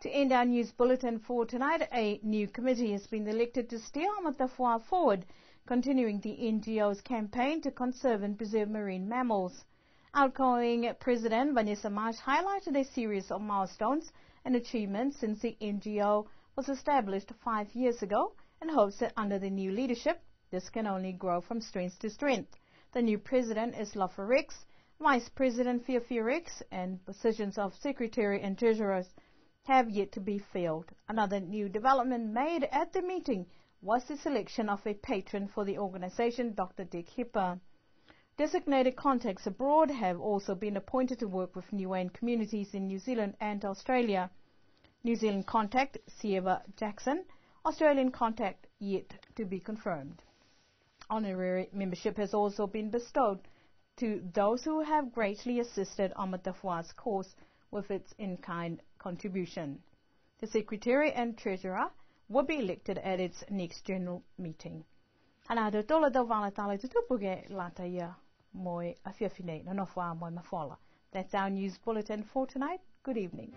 To end our news bulletin for tonight, a new committee has been elected to steer Amatawha forward, continuing the NGO's campaign to conserve and preserve marine mammals. Outgoing President Vanessa Marsh highlighted a series of milestones and achievements since the NGO was established 5 years ago and hopes that under the new leadership, this can only grow from strength to strength. The new president is Lofa Rix, Vice President Fiafia Rix, and positions of Secretary and Treasurers have yet to be filled. Another new development made at the meeting was the selection of a patron for the organization, Dr. Dick Hipper. Designated contacts abroad have also been appointed to work with Niuean communities in New Zealand and Australia. New Zealand contact, Sieva Jackson. Australian contact, yet to be confirmed. Honorary membership has also been bestowed to those who have greatly assisted Amatawha's cause with its in-kind contribution. The Secretary and Treasurer will be elected at its next general meeting. That's our news bulletin for tonight. Good evening.